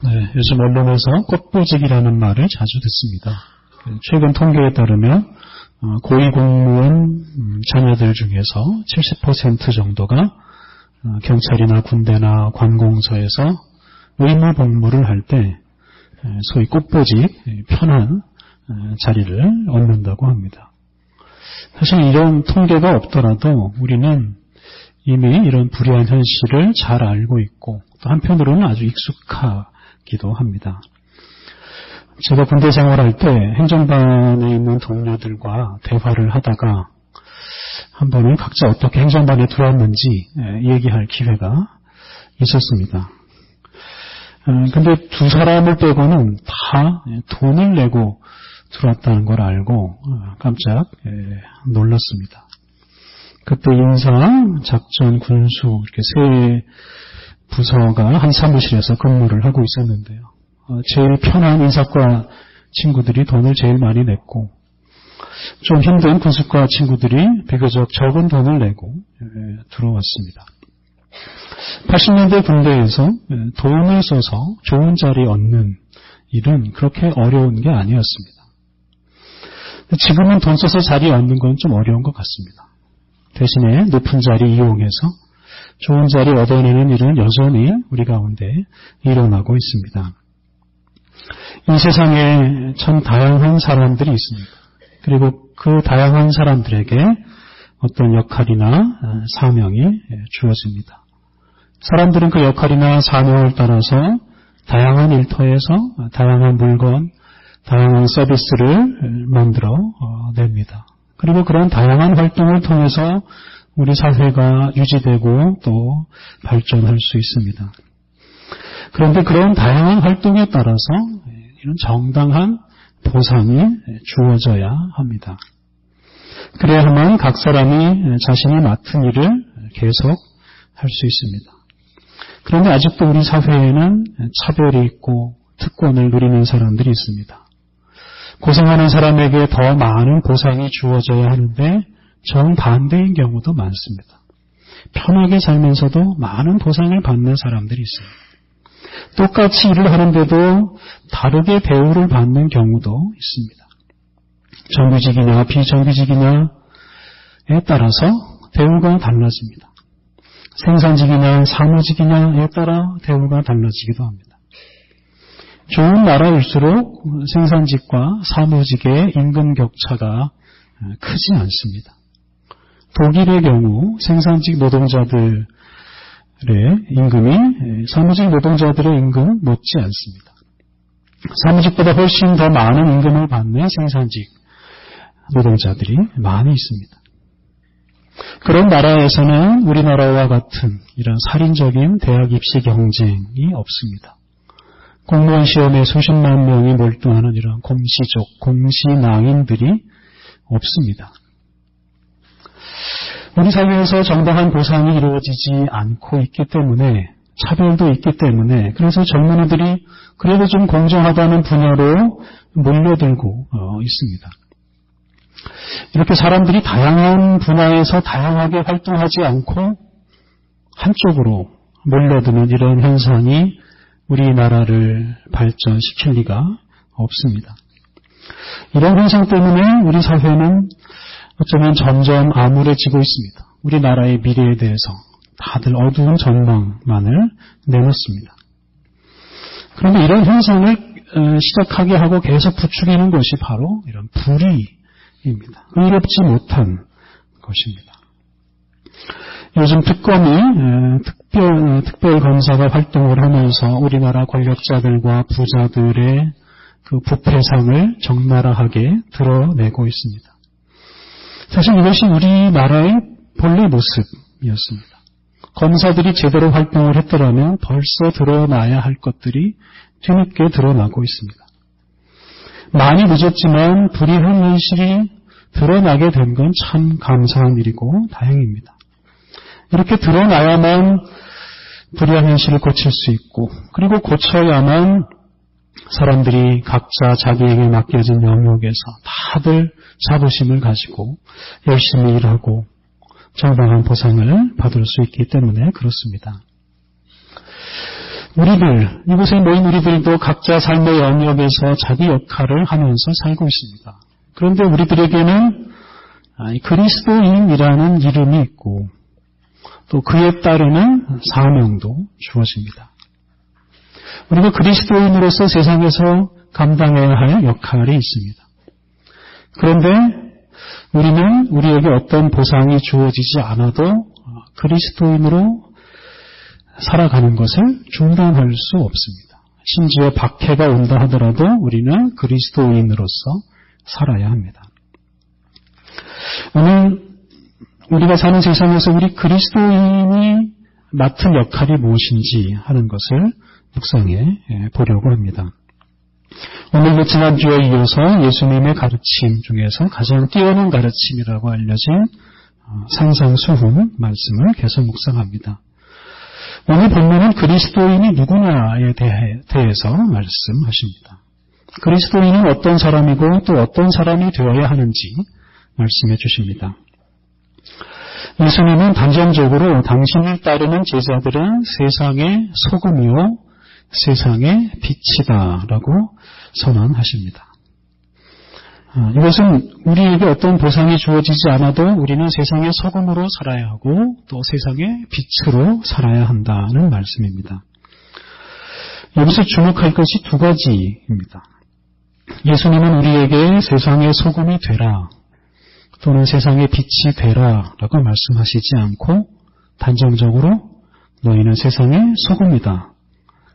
네, 요즘 언론에서 꽃보직이라는 말을 자주 듣습니다. 최근 통계에 따르면 고위공무원 자녀들 중에서 70% 정도가 경찰이나 군대나 관공서에서 의무 복무를 할 때 소위 꽃보직, 편한 자리를 얻는다고 합니다. 사실 이런 통계가 없더라도 우리는 이미 이런 불의한 현실을 잘 알고 있고 또 한편으로는 아주 익숙하기도 합니다. 제가 군대 생활할 때 행정반에 있는 동료들과 대화를 하다가 한 번은 각자 어떻게 행정반에 들어왔는지 얘기할 기회가 있었습니다. 근데 두 사람을 빼고는 다 돈을 내고 들어왔다는 걸 알고 깜짝 놀랐습니다. 그때 인사, 작전, 군수 이렇게 세 부서가 한 사무실에서 근무를 하고 있었는데요. 제일 편한 인사과 친구들이 돈을 제일 많이 냈고 좀 힘든 군수과 친구들이 비교적 적은 돈을 내고 들어왔습니다. 80년대 군대에서 돈을 써서 좋은 자리 얻는 일은 그렇게 어려운 게 아니었습니다. 지금은 돈 써서 자리 얻는 건 좀 어려운 것 같습니다. 대신에 높은 자리 이용해서 좋은 자리 얻어내는 일은 여전히 우리 가운데 일어나고 있습니다. 이 세상에 참 다양한 사람들이 있습니다. 그리고 그 다양한 사람들에게 어떤 역할이나 사명이 주어집니다. 사람들은 그 역할이나 사명을 따라서 다양한 일터에서 다양한 물건, 다양한 서비스를 만들어 냅니다. 그리고 그런 다양한 활동을 통해서 우리 사회가 유지되고 또 발전할 수 있습니다. 그런데 그런 다양한 활동에 따라서 이런 정당한 보상이 주어져야 합니다. 그래야만 각 사람이 자신이 맡은 일을 계속 할 수 있습니다. 그런데 아직도 우리 사회에는 차별이 있고 특권을 누리는 사람들이 있습니다. 고생하는 사람에게 더 많은 보상이 주어져야 하는데 정반대인 경우도 많습니다. 편하게 살면서도 많은 보상을 받는 사람들이 있습니다. 똑같이 일을 하는데도 다르게 대우를 받는 경우도 있습니다. 정규직이냐 비정규직이냐에 따라서 대우가 달라집니다. 생산직이냐 사무직이냐에 따라 대우가 달라지기도 합니다. 좋은 나라일수록 생산직과 사무직의 임금 격차가 크지 않습니다. 독일의 경우 생산직 노동자들의 임금이 사무직 노동자들의 임금 못지 않습니다. 사무직보다 훨씬 더 많은 임금을 받는 생산직 노동자들이 많이 있습니다. 그런 나라에서는 우리나라와 같은 이런 살인적인 대학 입시 경쟁이 없습니다. 공무원 시험에 수십만 명이 몰두하는 이런 공시족, 공시낭인들이 없습니다. 우리 사회에서 정당한 보상이 이루어지지 않고 있기 때문에 차별도 있기 때문에 그래서 젊은이들이 그래도 좀 공정하다는 분야로 몰려들고 있습니다. 이렇게 사람들이 다양한 분야에서 다양하게 활동하지 않고 한쪽으로 몰려드는 이런 현상이 우리나라를 발전시킬 리가 없습니다. 이런 현상 때문에 우리 사회는 어쩌면 점점 암울해지고 있습니다. 우리나라의 미래에 대해서 다들 어두운 전망만을 내놓습니다. 그런데 이런 현상을 시작하게 하고 계속 부추기는 것이 바로 이런 불의입니다. 의롭지 못한 것입니다. 요즘 특검이 특별검사가 활동을 하면서 우리나라 권력자들과 부자들의 그 부패상을 적나라하게 드러내고 있습니다. 사실 이것이 우리나라의 본래 모습이었습니다. 검사들이 제대로 활동을 했더라면 벌써 드러나야 할 것들이 뒤늦게 드러나고 있습니다. 많이 늦었지만 불의한 현실이 드러나게 된 건 참 감사한 일이고 다행입니다. 이렇게 드러나야만 불의한 현실을 고칠 수 있고 그리고 고쳐야만 사람들이 각자 자기에게 맡겨진 영역에서 다들 자부심을 가지고 열심히 일하고 정당한 보상을 받을 수 있기 때문에 그렇습니다. 우리들, 이곳에 모인 우리들도 각자 삶의 영역에서 자기 역할을 하면서 살고 있습니다. 그런데 우리들에게는 그리스도인이라는 이름이 있고 또 그에 따르는 사명도 주어집니다. 우리가 그리스도인으로서 세상에서 감당해야 할 역할이 있습니다. 그런데 우리는 우리에게 어떤 보상이 주어지지 않아도 그리스도인으로 살아가는 것을 중단할 수 없습니다. 심지어 박해가 온다 하더라도 우리는 그리스도인으로서 살아야 합니다. 오늘 우리가 사는 세상에서 우리 그리스도인이 맡은 역할이 무엇인지 하는 것을 묵상해 보려고 합니다. 오늘도 지난주에 이어서 예수님의 가르침 중에서 가장 뛰어난 가르침이라고 알려진 산상수훈 말씀을 계속 묵상합니다. 오늘 본문은 그리스도인이 누구냐에 대해서 말씀하십니다. 그리스도인은 어떤 사람이고 또 어떤 사람이 되어야 하는지 말씀해 주십니다. 예수님은 단정적으로 당신을 따르는 제자들은 세상의 소금이요 세상의 빛이다라고 선언하십니다. 이것은 우리에게 어떤 보상이 주어지지 않아도 우리는 세상의 소금으로 살아야 하고 또 세상의 빛으로 살아야 한다는 말씀입니다. 여기서 주목할 것이 두 가지입니다. 예수님은 우리에게 세상의 소금이 되라 또는 세상의 빛이 되라 라고 말씀하시지 않고 단정적으로 너희는 세상의 소금이다.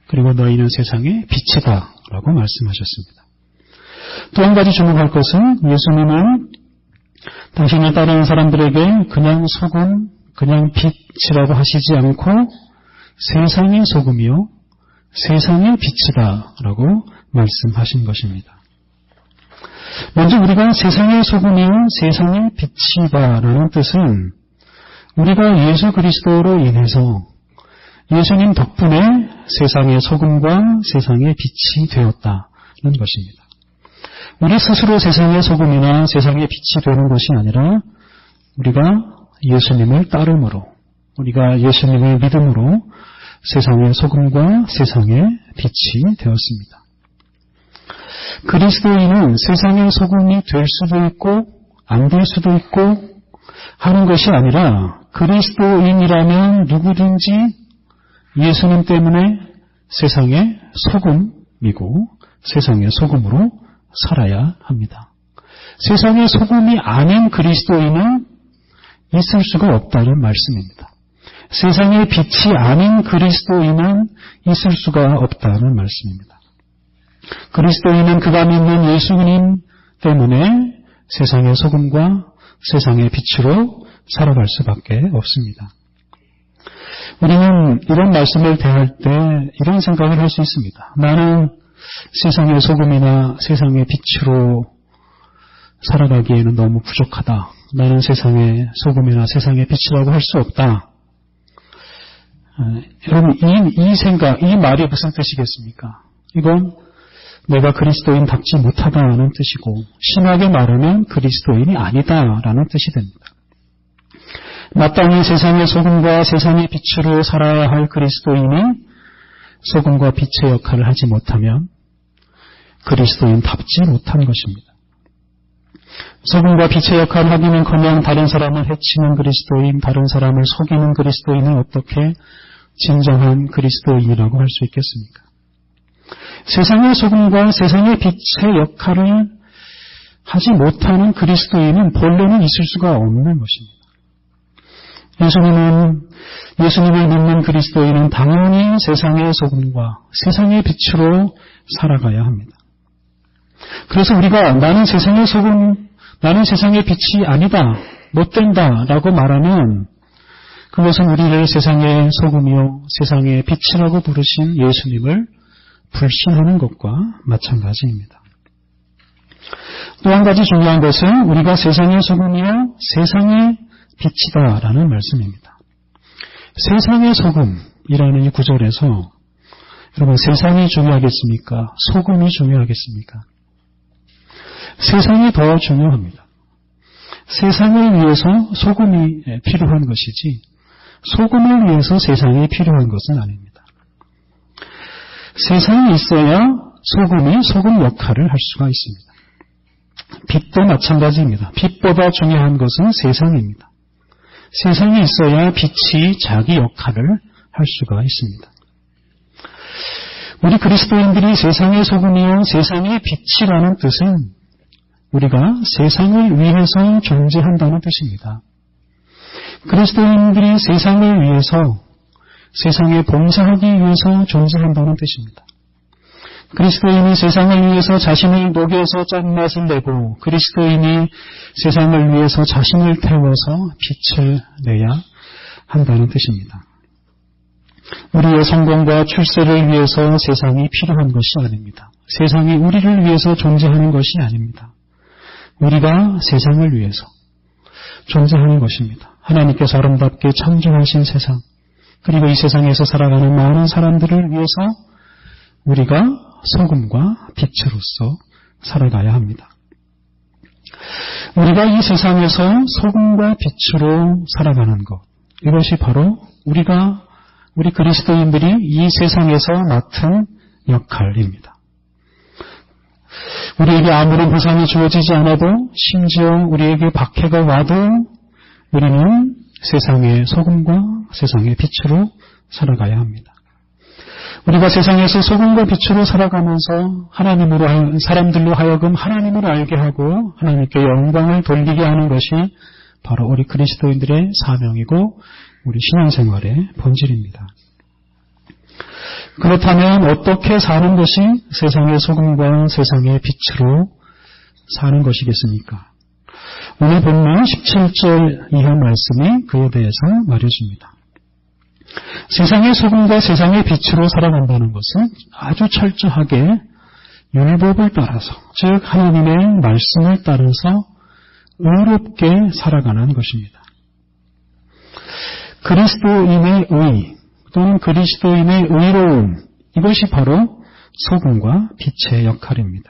그리고 너희는 세상의 빛이다 라고 말씀하셨습니다. 또 한 가지 주목할 것은 예수님은 당신을 따르는 사람들에게 그냥 소금, 그냥 빛이라고 하시지 않고 세상의 소금이요 세상의 빛이다 라고 말씀하신 것입니다. 먼저 우리가 세상의 소금이요 세상의 빛이다라는 뜻은 우리가 예수 그리스도로 인해서 예수님 덕분에 세상의 소금과 세상의 빛이 되었다는 것입니다. 우리 스스로 세상의 소금이나 세상의 빛이 되는 것이 아니라 우리가 예수님을 따름으로 우리가 예수님을 믿음으로 세상의 소금과 세상의 빛이 되었습니다. 그리스도인은 세상의 소금이 될 수도 있고 안 될 수도 있고 하는 것이 아니라 그리스도인이라면 누구든지 예수님 때문에 세상의 소금이고 세상의 소금으로 살아야 합니다. 세상의 소금이 아닌 그리스도인은 있을 수가 없다는 말씀입니다. 세상의 빛이 아닌 그리스도인은 있을 수가 없다는 말씀입니다. 그리스도인은 그가 믿는 예수님 때문에 세상의 소금과 세상의 빛으로 살아갈 수밖에 없습니다. 우리는 이런 말씀을 대할 때 이런 생각을 할 수 있습니다. 나는 세상의 소금이나 세상의 빛으로 살아가기에는 너무 부족하다. 나는 세상의 소금이나 세상의 빛이라고 할 수 없다. 여러분, 이 생각, 이 말이 무슨 뜻이겠습니까? 이건 내가 그리스도인답지 못하다는 뜻이고 심하게 말하면 그리스도인이 아니다라는 뜻이 됩니다. 마땅히 세상의 소금과 세상의 빛으로 살아야 할 그리스도인이 소금과 빛의 역할을 하지 못하면 그리스도인답지 못한 것입니다. 소금과 빛의 역할을 하기는커녕 다른 사람을 해치는 그리스도인, 다른 사람을 속이는 그리스도인을 어떻게 진정한 그리스도인이라고 할 수 있겠습니까? 세상의 소금과 세상의 빛의 역할을 하지 못하는 그리스도인은 본래는 있을 수가 없는 것입니다. 예수님을 믿는 그리스도인은 당연히 세상의 소금과 세상의 빛으로 살아가야 합니다. 그래서 우리가 나는 세상의 소금, 나는 세상의 빛이 아니다, 못 된다 라고 말하면 그것은 우리를 세상의 소금이요 세상의 빛이라고 부르신 예수님을 불신하는 것과 마찬가지입니다. 또 한 가지 중요한 것은 우리가 세상의 소금이요 세상의 빛이다라는 말씀입니다. 세상의 소금이라는 이 구절에서 여러분 세상이 중요하겠습니까? 소금이 중요하겠습니까? 세상이 더 중요합니다. 세상을 위해서 소금이 필요한 것이지 소금을 위해서 세상이 필요한 것은 아닙니다. 세상에 있어야 소금이 소금 역할을 할 수가 있습니다. 빛도 마찬가지입니다. 빛보다 중요한 것은 세상입니다. 세상에 있어야 빛이 자기 역할을 할 수가 있습니다. 우리 그리스도인들이 세상의 소금이요 세상의 빛이라는 뜻은 우리가 세상을 위해서 존재한다는 뜻입니다. 그리스도인들이 세상을 위해서, 세상에 봉사하기 위해서 존재한다는 뜻입니다. 그리스도인이 세상을 위해서 자신을 녹여서 짠맛을 내고 그리스도인이 세상을 위해서 자신을 태워서 빛을 내야 한다는 뜻입니다. 우리의 성공과 출세를 위해서 세상이 필요한 것이 아닙니다. 세상이 우리를 위해서 존재하는 것이 아닙니다. 우리가 세상을 위해서 존재하는 것입니다. 하나님께서 아름답게 창조하신 세상, 그리고 이 세상에서 살아가는 많은 사람들을 위해서 우리가 소금과 빛으로서 살아가야 합니다. 우리가 이 세상에서 소금과 빛으로 살아가는 것, 이것이 바로 우리 그리스도인들이 이 세상에서 맡은 역할입니다. 우리에게 아무런 보상이 주어지지 않아도, 심지어 우리에게 박해가 와도 우리는 세상의 소금과 세상의 빛으로 살아가야 합니다. 우리가 세상에서 소금과 빛으로 살아가면서 사람들로 하여금 하나님을 알게 하고 하나님께 영광을 돌리게 하는 것이 바로 우리 그리스도인들의 사명이고 우리 신앙생활의 본질입니다. 그렇다면 어떻게 사는 것이 세상의 소금과 세상의 빛으로 사는 것이겠습니까? 오늘 본문 17절 이하 말씀이 그에 대해서 말해줍니다. 세상의 소금과 세상의 빛으로 살아간다는 것은 아주 철저하게 율법을 따라서, 즉 하나님의 말씀을 따라서 의롭게 살아가는 것입니다. 그리스도인의 의 또는 그리스도인의 의로움, 이것이 바로 소금과 빛의 역할입니다.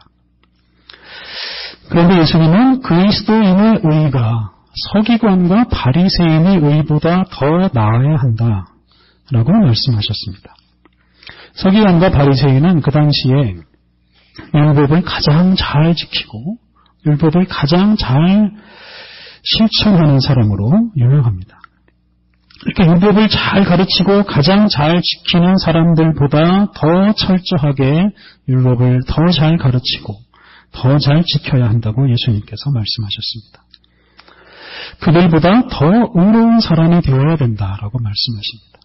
그런데 예수님은 그리스도인의 의가 서기관과 바리새인의 의보다 더 나아야 한다라고 말씀하셨습니다. 서기관과 바리새인은 그 당시에 율법을 가장 잘 지키고 율법을 가장 잘 실천하는 사람으로 유명합니다. 이렇게 율법을 잘 가르치고 가장 잘 지키는 사람들보다 더 철저하게 율법을 더 잘 가르치고 더 잘 지켜야 한다고 예수님께서 말씀하셨습니다. 그들보다 더 의로운 사람이 되어야 된다라고 말씀하십니다.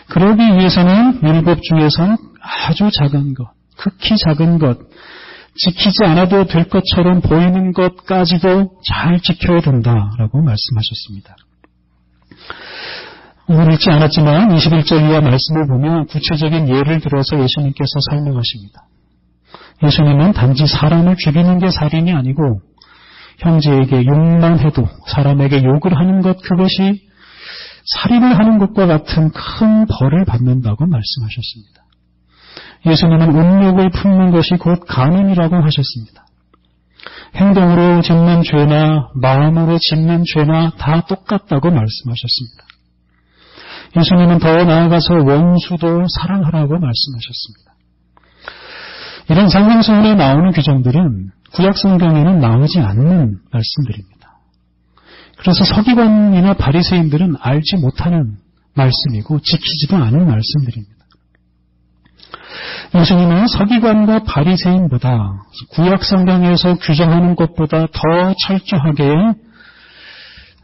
그러기 위해서는 율법 중에서 아주 작은 것, 극히 작은 것, 지키지 않아도 될 것처럼 보이는 것까지도 잘 지켜야 된다라고 말씀하셨습니다. 오늘 읽지 않았지만 21절 이하 말씀을 보면 구체적인 예를 들어서 예수님께서 설명하십니다. 예수님은 단지 사람을 죽이는 게 살인이 아니고 형제에게 욕만 해도 사람에게 욕을 하는 것, 그것이 살인을 하는 것과 같은 큰 벌을 받는다고 말씀하셨습니다. 예수님은 음욕을 품는 것이 곧 간음이라고 하셨습니다. 행동으로 짓는 죄나 마음으로 짓는 죄나 다 똑같다고 말씀하셨습니다. 예수님은 더 나아가서 원수도 사랑하라고 말씀하셨습니다. 이런 상징성에 나오는 규정들은 구약성경에는 나오지 않는 말씀들입니다. 그래서 서기관이나 바리새인들은 알지 못하는 말씀이고 지키지도 않은 말씀들입니다. 예수님은 서기관과 바리새인보다 구약성경에서 규정하는 것보다 더 철저하게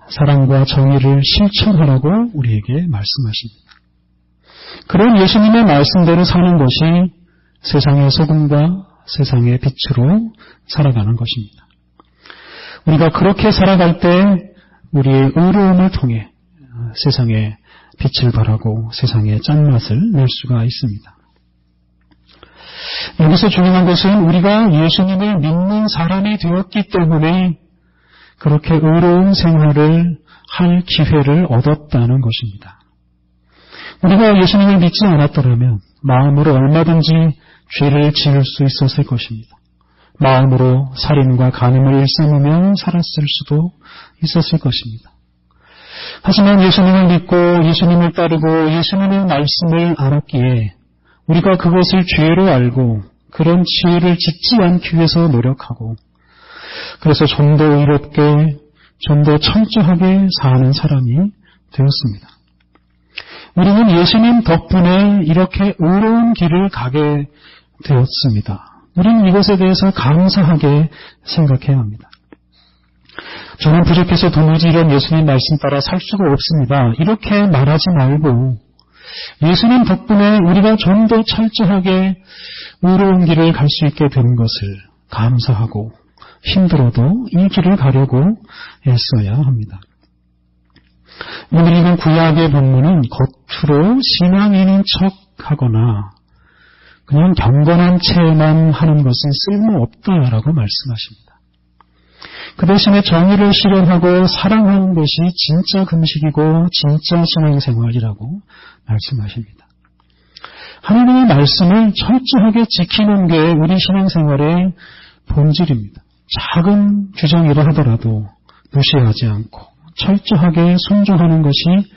사랑과 정의를 실천하라고 우리에게 말씀하십니다. 그런 예수님의 말씀대로 사는 것이 세상의 소금과 세상의 빛으로 살아가는 것입니다. 우리가 그렇게 살아갈 때 우리의 의로움을 통해 세상에 빛을 발하고 세상에 짠맛을 낼 수가 있습니다. 여기서 중요한 것은 우리가 예수님을 믿는 사람이 되었기 때문에 그렇게 의로운 생활을 할 기회를 얻었다는 것입니다. 우리가 예수님을 믿지 않았더라면 마음으로 얼마든지 죄를 지을 수 있었을 것입니다. 마음으로 살인과 간음을 일삼으며 살았을 수도 있었을 것입니다. 하지만 예수님을 믿고 예수님을 따르고 예수님의 말씀을 알았기에 우리가 그것을 죄로 알고 그런 죄를 짓지 않기 위해서 노력하고 그래서 좀 더 의롭게 좀 더 철저하게 사는 사람이 되었습니다. 우리는 예수님 덕분에 이렇게 의로운 길을 가게 되었습니다. 우리는 이것에 대해서 감사하게 생각해야 합니다. 저는 부족해서 도무지 이런 예수님 말씀 따라 살 수가 없습니다. 이렇게 말하지 말고 예수님 덕분에 우리가 좀 더 철저하게 의로운 길을 갈 수 있게 된 것을 감사하고 힘들어도 이 길을 가려고 애써야 합니다. 오늘 읽은 구약의 본문은 겉으로 신앙인인 척하거나 그냥 경건한 체만 하는 것은 쓸모없다라고 말씀하십니다. 그 대신에 정의를 실현하고 사랑하는 것이 진짜 금식이고 진짜 신앙생활이라고 말씀하십니다. 하나님의 말씀을 철저하게 지키는 게 우리 신앙생활의 본질입니다. 작은 규정이라 하더라도 무시하지 않고 철저하게 순종하는 것이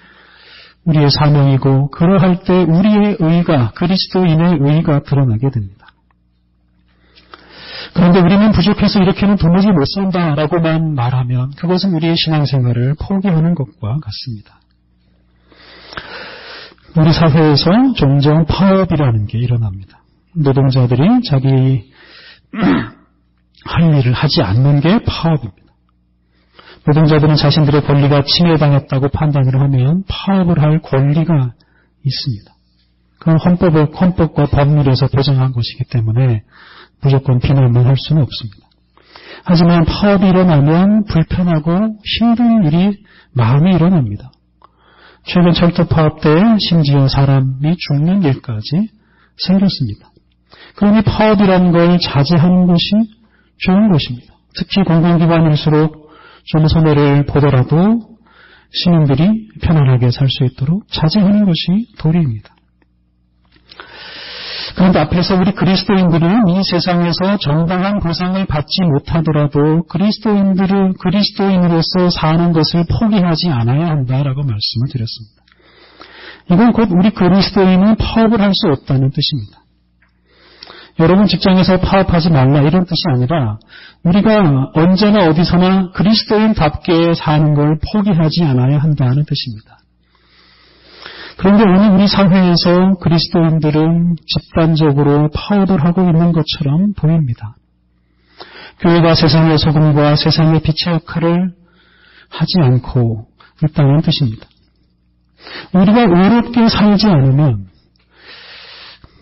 우리의 사명이고 그러할 때 우리의 의가 그리스도인의 의가 드러나게 됩니다. 그런데 우리는 부족해서 이렇게는 도무지 못 산다라고만 말하면 그것은 우리의 신앙생활을 포기하는 것과 같습니다. 우리 사회에서 종종 파업이라는 게 일어납니다. 노동자들이 자기 할 일을 하지 않는 게 파업입니다. 노동자들은 자신들의 권리가 침해당했다고 판단을 하면 파업을 할 권리가 있습니다. 그건 헌법과 법률에서 보장한 것이기 때문에 무조건 비난만 할 수는 없습니다. 하지만 파업이 일어나면 불편하고 힘든 일이 많이 일어납니다. 최근 철도 파업 때 심지어 사람이 죽는 일까지 생겼습니다. 그러니 파업이라는 걸 자제하는 것이 좋은 것입니다. 특히 공공기관일수록 좀 손해를 보더라도 시민들이 편안하게 살 수 있도록 자제하는 것이 도리입니다. 그런데 앞에서 우리 그리스도인들은 이 세상에서 정당한 보상을 받지 못하더라도 그리스도인으로서 사는 것을 포기하지 않아야 한다라고 말씀을 드렸습니다. 이건 곧 우리 그리스도인은 파업을 할 수 없다는 뜻입니다. 여러분 직장에서 파업하지 말라 이런 뜻이 아니라 우리가 언제나 어디서나 그리스도인답게 사는 걸 포기하지 않아야 한다는 뜻입니다. 그런데 오늘 우리 사회에서 그리스도인들은 집단적으로 파업을 하고 있는 것처럼 보입니다. 교회가 세상의 소금과 세상의 빛의 역할을 하지 않고 있다는 뜻입니다. 우리가 의롭게 살지 않으면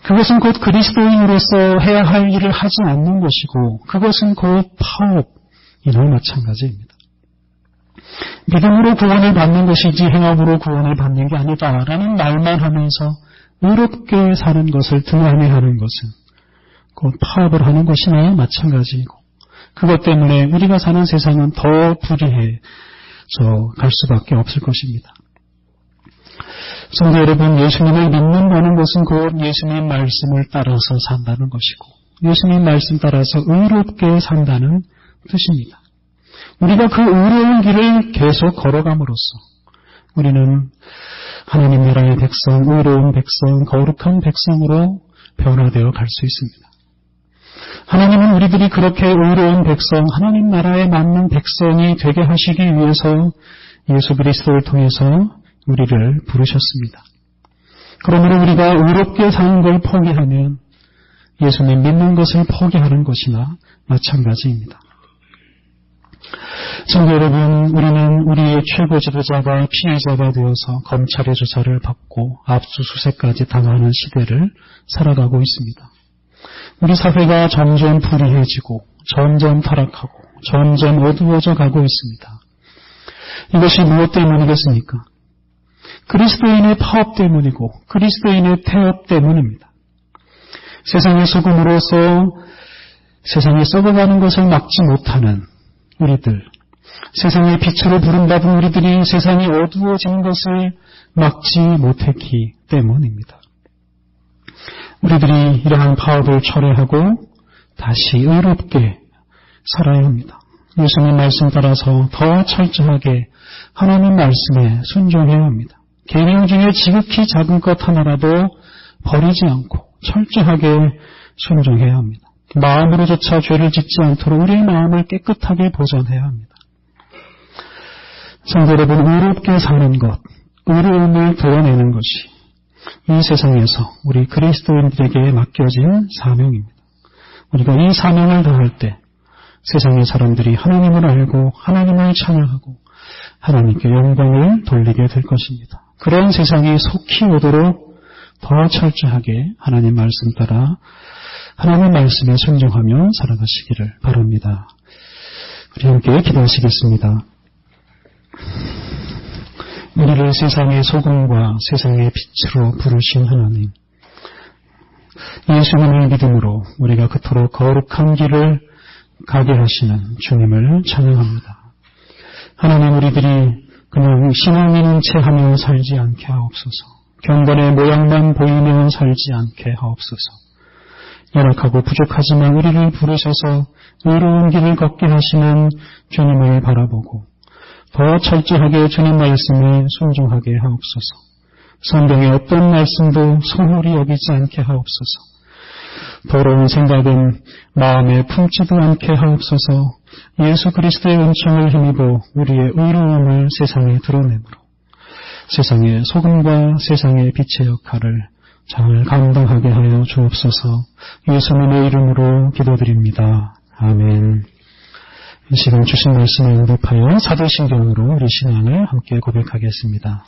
그것은 곧 그리스도인으로서 해야 할 일을 하지 않는 것이고 그것은 곧 파업이나 마찬가지입니다. 믿음으로 구원을 받는 것이지 행함으로 구원을 받는 게 아니다라는 말만 하면서 의롭게 사는 것을 등한히하는 것은 곧 파업을 하는 것이나 마찬가지이고 그것 때문에 우리가 사는 세상은 더 불의해져 갈 수밖에 없을 것입니다. 성도 여러분, 예수님을 믿는다는 것은 곧 예수님 말씀을 따라서 산다는 것이고 예수님 말씀 따라서 의롭게 산다는 뜻입니다. 우리가 그 의로운 길을 계속 걸어감으로써 우리는 하나님 나라의 백성, 의로운 백성, 거룩한 백성으로 변화되어 갈 수 있습니다. 하나님은 우리들이 그렇게 의로운 백성, 하나님 나라에 맞는 백성이 되게 하시기 위해서 예수 그리스도를 통해서 우리를 부르셨습니다. 그러므로 우리가 의롭게 사는 걸 포기하면 예수님 믿는 것을 포기하는 것이나 마찬가지입니다. 성도 여러분, 우리는 우리의 최고 지도자가 피해자가 되어서 검찰의 조사를 받고 압수수색까지 당하는 시대를 살아가고 있습니다. 우리 사회가 점점 불의해지고 점점 타락하고 점점 어두워져 가고 있습니다. 이것이 무엇 때문이겠습니까? 그리스도인의 파업 때문이고 그리스도인의 태업 때문입니다. 세상의 소금으로서 세상에 썩어가는 것을 막지 못하는 우리들, 세상의 빛으로 부름받은 우리들이 세상이 어두워지는 것을 막지 못했기 때문입니다. 우리들이 이러한 파업을 철회하고 다시 의롭게 살아야 합니다. 예수님 말씀 따라서 더 철저하게 하나님 말씀에 순종해야 합니다. 계명 중에 지극히 작은 것 하나라도 버리지 않고 철저하게 순종해야 합니다. 마음으로조차 죄를 짓지 않도록 우리의 마음을 깨끗하게 보존해야 합니다. 성도 여러분, 의롭게 사는 것, 의로움을 드러내는 것이 이 세상에서 우리 그리스도인들에게 맡겨진 사명입니다. 우리가 이 사명을 다할 때 세상의 사람들이 하나님을 알고 하나님을 찬양하고 하나님께 영광을 돌리게 될 것입니다. 그런 세상이 속히 오도록 더 철저하게 하나님 말씀 따라 하나님 말씀에 순종하며 살아가시기를 바랍니다. 우리 함께 기도하시겠습니다. 우리를 세상의 소금과 세상의 빛으로 부르신 하나님, 예수님을 믿음으로 우리가 그토록 거룩한 길을 가게 하시는 주님을 찬양합니다. 하나님, 우리들이 그냥 신앙인 채 하며 살지 않게 하옵소서. 경건의 모양만 보이며 살지 않게 하옵소서. 연약하고 부족하지만 우리를 부르셔서 의로운 길을 걷게 하시는 주님을 바라보고 더 철저하게 주님 말씀에 순종하게 하옵소서. 성경의 어떤 말씀도 소홀히 여기지 않게 하옵소서. 더러운 생각은 마음에 품지도 않게 하옵소서. 예수 그리스도의 은총을 힘입어 우리의 의로움을 세상에 드러내므로 세상의 소금과 세상의 빛의 역할을 잘 감당하게 하여 주옵소서. 예수님의 이름으로 기도드립니다. 아멘. 이 시간 주신 말씀을 응답하여 사도신경으로 우리 신앙을 함께 고백하겠습니다.